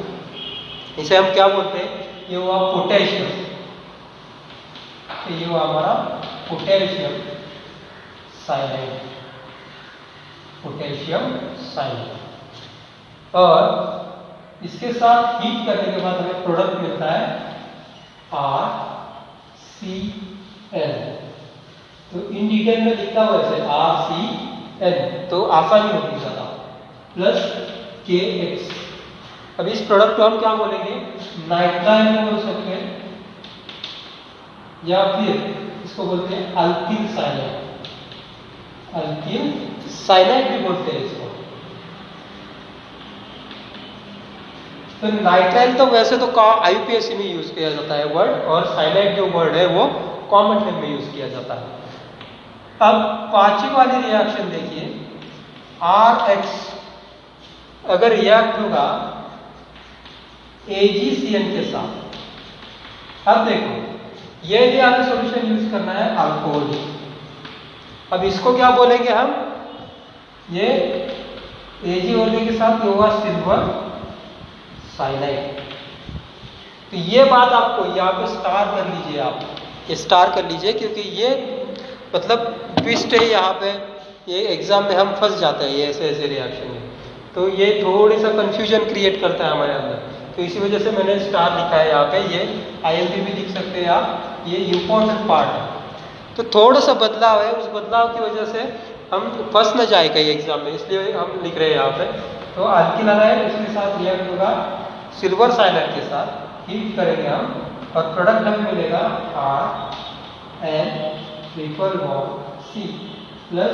इसे हम क्या बोलते हैं, ये हुआ पोटेशियम। तो ये हुआ हमारा पोटेशियम साइनाइड, पोटेशियम साइनाइड। और इसके साथ हीट करने के बाद हमें प्रोडक्ट मिलता है RCN। तो इन डिटेल में लिखता हुआ ऐसे RCN, तो आसानी होती ज़्यादा, प्लस KX। अब इस प्रोडक्ट को हम क्या बोलेंगे, नाइट्राइल बोल सकते हैं, या फिर इसको बोलते हैं अल्किल साइनाइड, अल्किल साइनाइड भी बोलते हैं इसको। तो नाइट्राइल तो वैसे तो IUPAC में यूज किया जाता है वर्ड, और साइनाइड जो वर्ड है वो कॉमन नेम में यूज किया जाता है। अब पांचवी वाली रिएक्शन देखिए, RX अगर रिएक्ट होगा AgCN के साथ। अब देखो ये भी हमें सॉल्यूशन यूज करना है अल्कोहल। अब इसको क्या बोलेंगे हम, ये Ag होने के साथ होगा सिल्वर साइनाइड। तो ये बात आपको यहाँ पे स्टार कर लीजिए, आप ये स्टार कर लीजिए, क्योंकि ये मतलब ट्विस्ट है यहाँ पे, ये एग्जाम में हम फंस जाते हैं ये ऐसे ऐसे रिएक्शन में, तो ये थोड़ी सा कंफ्यूजन क्रिएट करता है हमारे अंदर। तो इसी वजह से मैंने स्टार लिखा है यहाँ पे, ये IMP भी लिख सकते हैं आप, ये इम्पोर्टेंट पार्ट है। तो थोड़ा सा बदलाव है, उस बदलाव की वजह से हम फंस न जाए कहीं एग्जाम में, इसलिए हम लिख रहे हैं यहाँ पे। तो अल्किल है उसके साथ रिएक्ट होगा सिल्वर साइनाइड के साथ, हीट करेंगे हम, और प्रोडक्ट हमें मिलेगा RN=C प्लस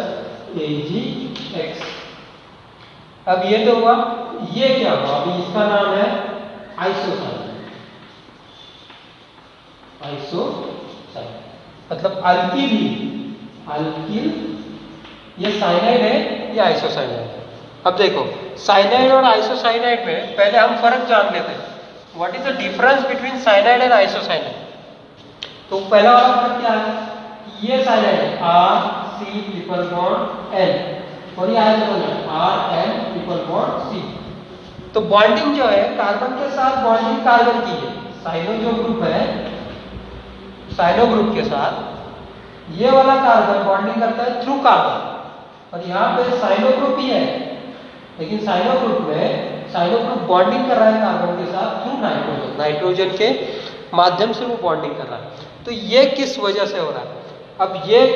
AgX। अब ये तो हुआ, ये क्या हुआ, अभी इसका नाम है आइसोसाइनाइड। मतलब अल्किल ही, अल्किल ये साइनाइड है, ये आइसोसाइनाइड है। अब देखो साइनाइड और आइसोसाइनाइड में पहले हम फर्क जान लेते हैं, what is the difference between cyanide and isocyanide. तो पहला वाला फर्क क्या है, ये साइनाइड है RC=N और ये आइसोसाइनाइड RN=C। तो बॉन्डिंग जो है कार्बन के साथ, बॉन्डिंग कार्बन की है, साइनो जो ग्रुप है, साइनो ग्रुप के साथ ये वाला कार्बन बॉन्डिंग करता है थ्रू कार्बन, और यहाँ पे साइनो ग्रुप ही है, लेकिन साइनो ग्रुप में साइनो ग्रुप बॉन्डिंग कर रहा है कार्बन के साथ थ्रू नाइट्रोजन, नाइट्रोजन के माध्यम से वो बॉन्डिंग कर रहा है। तो ये किस वजह से हो रहा है, अब ये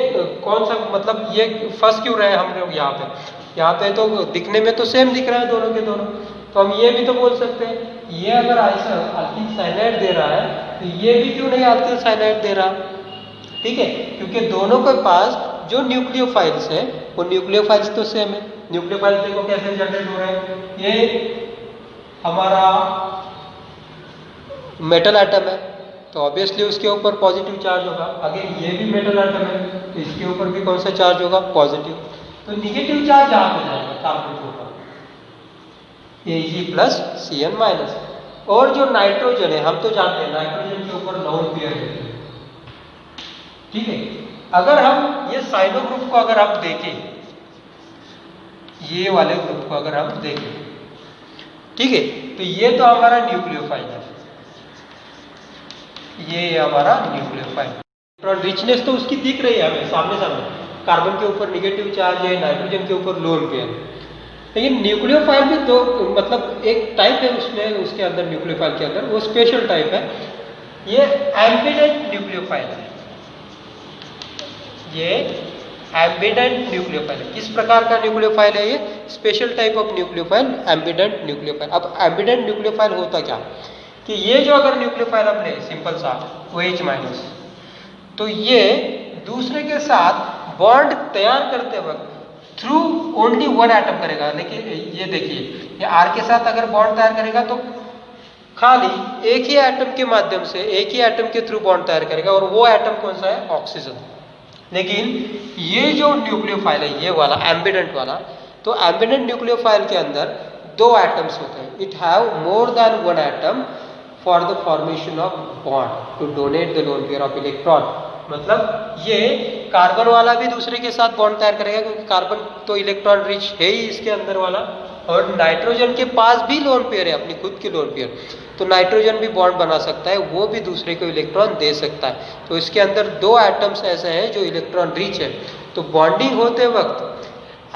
कौन सा, मतलब ये फंस क्यों रहे हम लोग यहाँ पे, यहाँ पे तो दिखने में तो सेम दिख रहा है दोनों के दोनों। तो हम ये भी तो बोल सकते हैं, ये अगर अल्किल साइनाइड दे रहा है तो ये भी क्यों नहीं अल्किल साइनाइड दे रहा, ठीक है, क्योंकि दोनों के पास जो न्यूक्लियोफाइल्स है वो न्यूक्लियोफाइल्स तो सेम है। न्यूक्लियोफाइल्स देखो कैसे जनरेट हो रहे हैं, ये हमारा मेटल एटम है तो ऑब्वियसली उसके ऊपर पॉजिटिव चार्ज होगा, अगेन ये भी मेटल एटम है तो इसके ऊपर भी कौन सा चार्ज होगा, पॉजिटिव। तो निगेटिव चार्ज यहाँ पे जाएगा कार्बन के ऊपर, Ag+Cn-। और जो नाइट्रोजन है, हम तो जानते हैं नाइट्रोजन के ऊपर लोन पेयर है, ठीक है। अगर हम ये साइनो ग्रुप को अगर आप देखें, ये वाले ग्रुप को अगर हम देखें, ठीक है, तो ये तो हमारा न्यूक्लियोफाइल है, ये हमारा न्यूक्लियोफाइल। रिचनेस तो उसकी दिख रही है हमें सामने सामने, कार्बन के ऊपर निगेटिव चार्ज है, नाइट्रोजन के ऊपर लोन पेयर। लेकिन न्यूक्लियोफाइल भी दो, मतलब एक टाइप है उसमें, उसके अंदर न्यूक्लियोफाइल के अंदर वो स्पेशल टाइप है, ये एम्बिडेंट न्यूक्लियोफाइल है, ये एम्बिडेंट न्यूक्लियोफाइल है। किस प्रकार का न्यूक्लियोफाइल है ये, special type of nucleophile, ambient nucleophile. अब एम्बिडेंट न्यूक्लियोफाइल होता क्या कि ये जो अगर न्यूक्लियोफाइल हम ले सिंपल सा OH-, तो ये दूसरे के साथ बॉन्ड तैयार करते वक्त थ्रू ओनली वन एटम करेगा। लेकिन ये देखिए, ये R के साथ अगर बॉन्ड तैयार करेगा तो खाली एक ही एटम के माध्यम से, एक ही एटम के थ्रू बॉन्ड तैयार करेगा, और वो एटम कौन सा है, ऑक्सीजन। लेकिन ये जो न्यूक्लियोफाइल है, ये वाला एम्बिडेंट वाला, तो एम्बिडेंट न्यूक्लियोफाइल के अंदर दो एटम्स होते हैं, it have more than one atom for the formation of bond to donate the lone pair of electron. मतलब ये कार्बन वाला भी दूसरे के साथ बॉन्ड तैयार करेगा, क्योंकि कार्बन तो इलेक्ट्रॉन रिच है ही इसके अंदर वाला, और नाइट्रोजन के पास भी लोन पेयर है, अपनी खुद की लोन पेयर, तो नाइट्रोजन भी बॉन्ड बना सकता है, वो भी दूसरे को इलेक्ट्रॉन दे सकता है। तो इसके अंदर दो एटम्स ऐसे हैं जो इलेक्ट्रॉन रिच है, तो बॉन्डिंग होते वक्त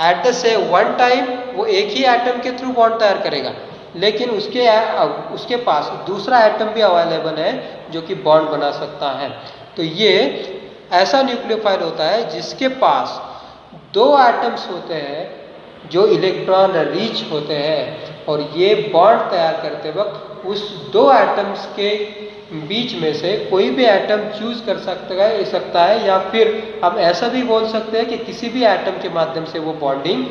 at the same one time वो एक ही एटम के थ्रू बॉन्ड तैयार करेगा, लेकिन उसके पास दूसरा एटम भी अवेलेबल है जो कि बॉन्ड बना सकता है। तो ये ऐसा न्यूक्लियोफाइल होता है जिसके पास दो एटम्स होते हैं जो इलेक्ट्रॉन रिच होते हैं, और ये बॉन्ड तैयार करते वक्त उस दो एटम्स के बीच में से कोई भी एटम चूज कर सकता है, या फिर हम ऐसा भी बोल सकते हैं कि किसी भी एटम के माध्यम से वो बॉन्डिंग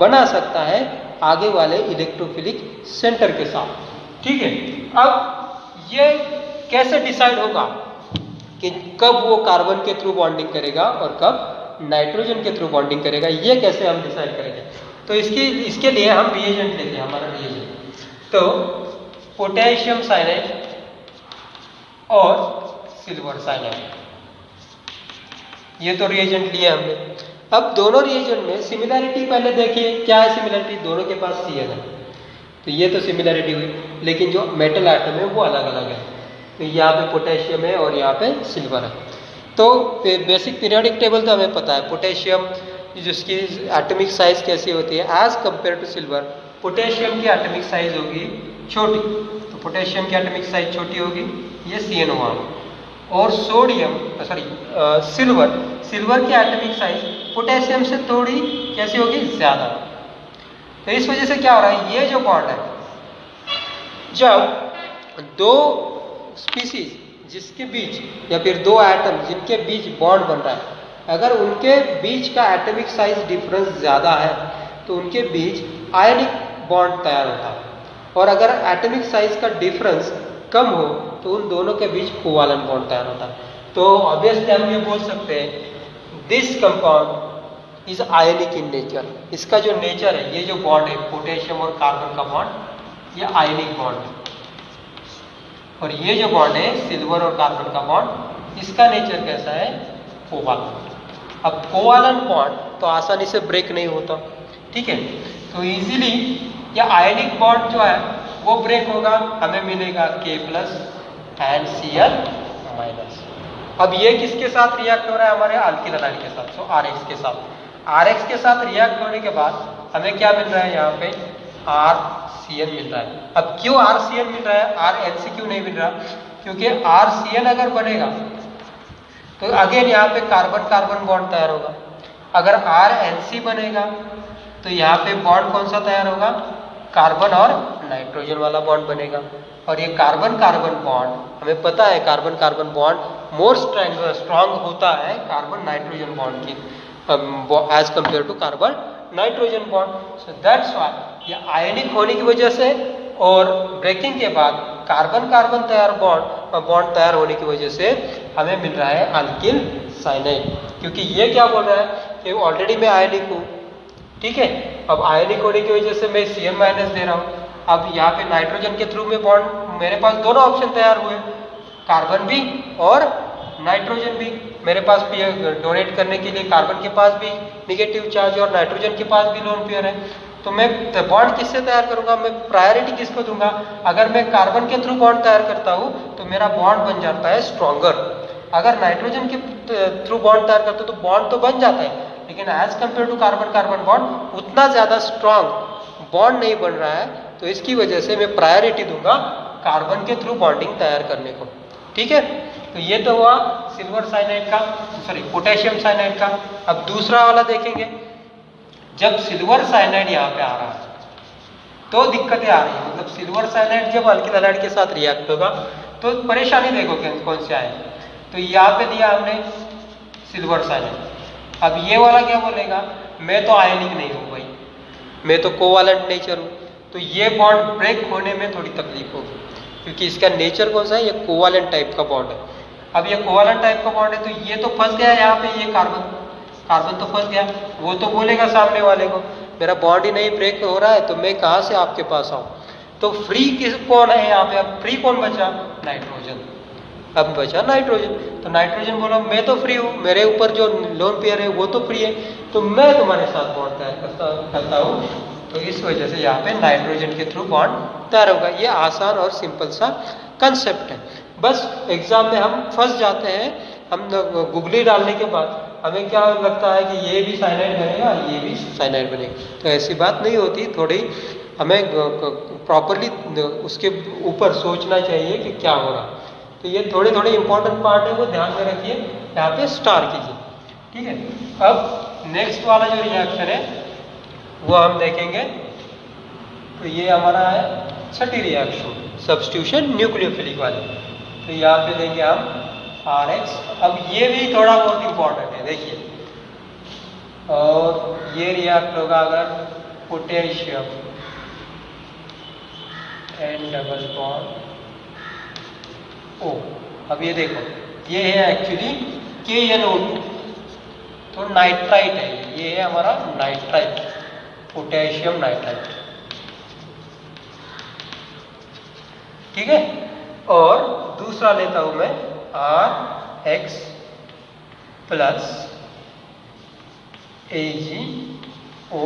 बना सकता है आगे वाले इलेक्ट्रोफिलिक सेंटर के साथ। ठीक है। अब ये कैसे डिसाइड होगा कि कब वो कार्बन के थ्रू बॉन्डिंग करेगा और कब नाइट्रोजन के थ्रू बॉन्डिंग करेगा, ये कैसे हम डिसाइड करेंगे? तो इसके लिए हम रिएजेंट लेते हैं, हमारा रिएजेंट। तो पोटेशियम साइनाइड और सिल्वर साइनाइड, ये तो रिएजेंट लिया हमने। अब दोनों रिएजेंट में सिमिलैरिटी पहले देखिए, क्या है सिमिलैरिटी? दोनों के पास Cl है, तो ये तो सिमिलैरिटी हुई, लेकिन जो मेटल आइटम है वो अलग अलग है। तो यहाँ पे पोटेशियम है और यहाँ पे सिल्वर है। तो बेसिक पीरियोडिक टेबल तो हमें पता है, पोटेशियम जिसकी एटॉमिक साइज कैसी होती है as compare to silver, potassium की एटॉमिक साइज होगी छोटी, तो पोटेशियम की एटॉमिक साइज छोटी होगी, ये CN1। और सोडियम सिल्वर की एटॉमिक साइज पोटेशियम से थोड़ी कैसी होगी? ज़्यादा। तो इस वजह से क्या हो रहा है, ये जो बॉन्ड है, जब दो स्पीसीज जिसके बीच या फिर दो एटम जिनके बीच बॉन्ड बन रहा है, अगर उनके बीच का एटॉमिक साइज डिफरेंस ज़्यादा है तो उनके बीच आयनिक बॉन्ड तैयार होता है, और अगर एटॉमिक साइज का डिफरेंस कम हो तो उन दोनों के बीच कोवालेंट बॉन्ड तैयार होता है। तो ऑब्वियसली हम ये बोल सकते हैं this compound is ionic in nature. इसका जो नेचर है, ये जो बॉन्ड है पोटेशियम और कार्बन का बॉन्ड, ये आयनिक बॉन्ड है। और ये जो बॉन्ड है सिल्वर और कार्बन का बॉन्ड, इसका नेचर कैसा है? कोवालेंट। अब कोवालेंट बॉन्ड तो आसानी से ब्रेक नहीं होता, ठीक है। तो इजीली ये आयनिक बॉन्ड जो है वो ब्रेक होगा, हमें मिलेगा K+ एंड Cl-। अब ये किसके साथ रिएक्ट हो रहा है? हमारे अल्किल हैलाइड के साथ, सो RX के साथ। RX के साथ रिएक्ट होने के बाद हमें क्या मिल रहा है? यहाँ पे RCN मिल रहा है। अब क्यों RCN मिल रहा है, RNC क्यों नहीं मिल रहा? क्योंकि RCN अगर बनेगा तो अगेन यहाँ पे कार्बन कार्बन बॉन्ड तैयार होगा। अगर RNC बनेगा तो यहाँ पे बॉन्ड कौन सा तैयार होगा? कार्बन और नाइट्रोजन वाला बॉन्ड बनेगा। और ये कार्बन कार्बन बॉन्ड हमें पता है, carbon carbon bond more strong होता है कार्बन नाइट्रोजन बॉन्ड की as compare to carbon nitrogen bond. So that's why ये आयनिक होने की वजह से और ब्रेकिंग के बाद कार्बन कार्बन बॉन्ड तैयार होने की वजह से हमें मिल रहा है अल्किल साइनाइड। क्योंकि ये क्या बोल रहा है कि ऑलरेडी मैं आयनिक हूँ, ठीक है। अब आयनिक होने की वजह से मैं Cn- दे रहा हूँ। अब यहाँ पे नाइट्रोजन के थ्रू में बॉन्ड, मेरे पास दोनों ऑप्शन तैयार हुए, कार्बन भी और नाइट्रोजन भी। मेरे पास डोनेट करने के लिए कार्बन के पास भी निगेटिव चार्ज और नाइट्रोजन के पास भी लोन पेयर है। तो मैं बॉन्ड किससे तैयार करूंगा? मैं प्रायोरिटी किसको दूंगा? अगर मैं कार्बन के थ्रू बॉन्ड तैयार करता हूँ तो मेरा बॉन्ड बन जाता है स्ट्रॉन्गर। अगर नाइट्रोजन के थ्रू बॉन्ड तैयार करता हूँ तो बॉन्ड तो बन जाता है, लेकिन as compare to carbon carbon bond उतना ज़्यादा स्ट्रॉन्ग बॉन्ड नहीं बन रहा है। तो इसकी वजह से मैं प्रायोरिटी दूंगा कार्बन के थ्रू बॉन्डिंग तैयार करने को, ठीक है। तो ये तो हुआ सिल्वर साइनाइड का, पोटेशियम साइनाइड का। अब दूसरा वाला देखेंगे। जब सिल्वर साइनाइड यहाँ पे आ रहा है तो दिक्कतें आ रही है, मतलब सिल्वर साइनाइड जब अल्किल हैलाइड के साथ रिएक्ट होगा तो परेशानी देखो कौन से आए। तो यहाँ पे दिया हमने सिल्वर साइनाइड। अब ये वाला क्या बोलेगा? मैं तो आयनिक नहीं हूँ भाई, मैं तो कोवालेंट नेचर हूँ। तो ये बॉन्ड ब्रेक होने में थोड़ी तकलीफ होगी, क्योंकि इसका नेचर कौन सा है? ये कोवालेंट टाइप का बॉन्ड है। अब ये कोवालेंट टाइप का बॉन्ड है तो ये तो फंस गया यहाँ पे, ये कार्बन तो फंस गया। वो तो बोलेगा सामने वाले को मेरा बॉन्ड ही नहीं ब्रेक हो रहा है तो मैं कहाँ से आपके पास आऊँ। तो फ्री कौन है यहाँ पे? अब फ्री कौन बचा? नाइट्रोजन। अब बचा नाइट्रोजन। तो नाइट्रोजन बोला मैं तो फ्री हूँ, मेरे ऊपर जो लोन पेयर है वो तो फ्री है, तो मैं तुम्हारे साथ बॉन्ड तैयार करता हूँ। तो इस वजह से यहाँ पे नाइट्रोजन के थ्रू बॉन्ड तैयार होगा। ये आसान और सिंपल सा कंसेप्ट है। बस एग्जाम में हम फंस जाते हैं, हम गूगली डालने के बाद हमें क्या लगता है कि ये भी साइनाइड बनेगा, ये भी साइनाइड बनेगा। तो ऐसी बात नहीं होती, थोड़ी हमें प्रॉपरली उसके ऊपर सोचना चाहिए कि क्या हो रहा। तो ये थोड़े थोड़े इंपॉर्टेंट पार्ट है, वो ध्यान में रखिए, यहाँ पे स्टार कीजिए, ठीक है। अब नेक्स्ट वाला जो रिएक्शन है वो हम देखेंगे। तो ये हमारा है छठी रिएक्शन, सब्स्टिट्यूशन न्यूक्लियोफिलिक वाले। तो यहाँ पे देंगे हम RX। अब ये भी थोड़ा बहुत इंपॉर्टेंट है, देखिए। और ये रिएक्ट होगा अगर potassium N double bond O। अब ये देखो, ये है एक्चुअली KNO2, तो नाइट्राइट है, ये है हमारा नाइट्राइट, पोटेशियम नाइट्राइट। ठीक है, और दूसरा लेता हूं मैं RX plus AgO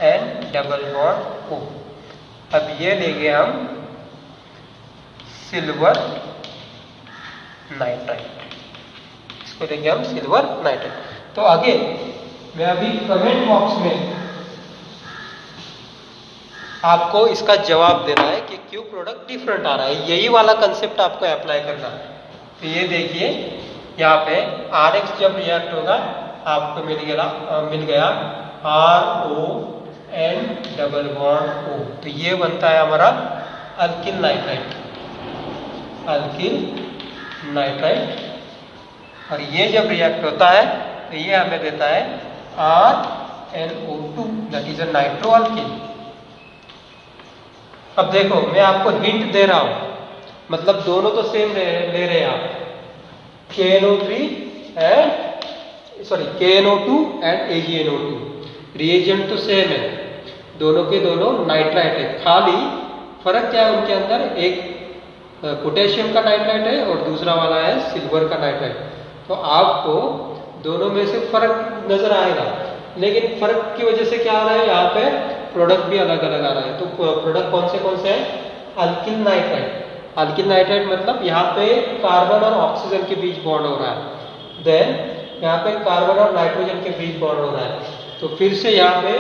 N double bond O। अब ये लेंगे हम सिल्वर नाइट्राइट, इसको लेंगे हम सिल्वर नाइट्राइट। तो आगे मैं अभी कमेंट बॉक्स में आपको इसका जवाब देना है कि क्यों प्रोडक्ट डिफरेंट आ रहा है, यही वाला कंसेप्ट आपको अप्लाई करना है। तो ये देखिए यहाँ पे RX जब रिएक्ट होगा आपको मिल गया RON डबल बॉन्ड O, तो ये बनता है हमारा अल्किल नाइट्राइट, अल्किल नाइट्राइट। और ये जब रिएक्ट होता है तो ये हमें देता है RNO2, that is a nitro alkyl. अब देखो मैं आपको हिंट दे रहा हूं, मतलब दोनों तो सेम ले रहे हैं आप, KNO2 एंड AgNO2, रिएजेंट तो सेम है, दोनों के दोनों नाइट्राइट है, खाली फर्क क्या है उनके अंदर, एक पोटेशियम का नाइट्राइट है और दूसरा वाला है सिल्वर का नाइट्राइट। तो आपको दोनों में से फर्क नजर आएगा, लेकिन फर्क की वजह से क्या आ रहा है, यहाँ पे प्रोडक्ट भी अलग अलग आ रहा है। तो प्रोडक्ट कौन से हैं, अल्किल नाइट्राइट। अल्किल नाइट्राइट मतलब यहाँ पे कार्बन और ऑक्सीजन के बीच बॉन्ड हो रहा है, देन यहाँ पे कार्बन और नाइट्रोजन के बीच बॉन्ड हो रहा है। तो फिर से यहाँ पे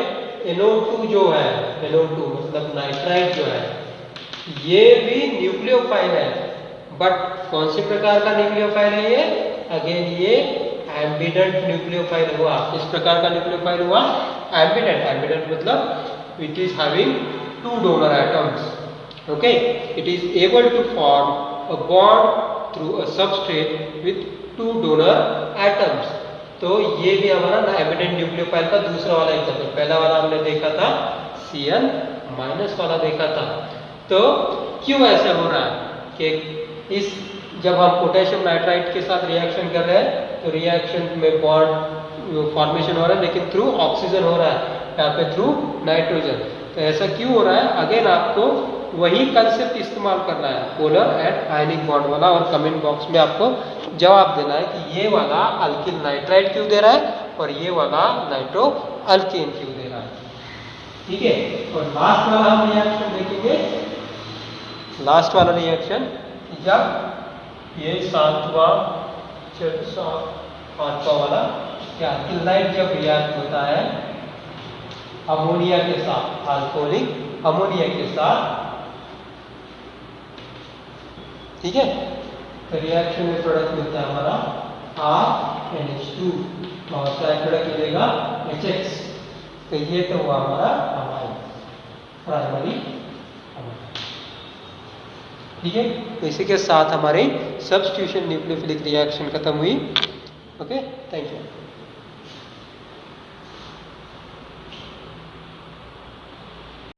NO2 जो है, NO2 मतलब नाइट्राइट जो है, ये भी न्यूक्लियोफाइल है, बट कौन से प्रकार का न्यूक्लियोफाइल है ये, अगेन ये एम्बिडेंट न्यूक्लियोफाइल हुआ। इस प्रकार का न्यूक्लियोफाइल हुआ एम्बिडेंट मतलब it is having 2 donor atoms, okay, it is able to form a bond through a substrate with 2 donor atoms. तो ये भी हमारा एम्बिडेंट न्यूक्लियोफाइल का दूसरा वाला एग्जांपल, पहला वाला हमने देखा था Cn माइनस वाला देखा था। तो क्यों ऐसा हो रहा है कि इस जब हम पोटेशियम नाइट्राइट के साथ रिएक्शन कर रहे हैं तो रिएक्शन में बॉन्ड फॉर्मेशन हो रहा है, लेकिन थ्रू ऑक्सीजन हो रहा है, यहाँ पे थ्रू नाइट्रोजन। तो ऐसा क्यों हो रहा है, अगेन आपको वही कंसेप्ट इस्तेमाल करना है, पोलर एंड आयनिक बॉन्ड वाला, और कमेंट बॉक्स में आपको जवाब देना है कि ये वाला अल्किल नाइट्राइट क्यों दे रहा है और ये वाला नाइट्रो अल्केन क्यों दे रहा है। ठीक है, और लास्ट वाला हम रिएक्शन देखेंगे, लास्ट वाला रिएक्शन जब ये पांचवा वाला क्या अल्किलाइड जब रिएक्ट होता है अमोनिया के साथ, अल्कोहलिक अमोनिया के साथ, ठीक है, तो रिएक्शन में प्रोडक्ट मिलता है हमारा RNH2 और साइड प्रोडक्ट मिलेगा HX। तो ये तो हुआ हमारा प्राइमरी। ठीक है, तो इसी के साथ हमारी सब्स्टिट्यूशन न्यूक्लियोफिलिक रिएक्शन खत्म हुई। Okay, thank you.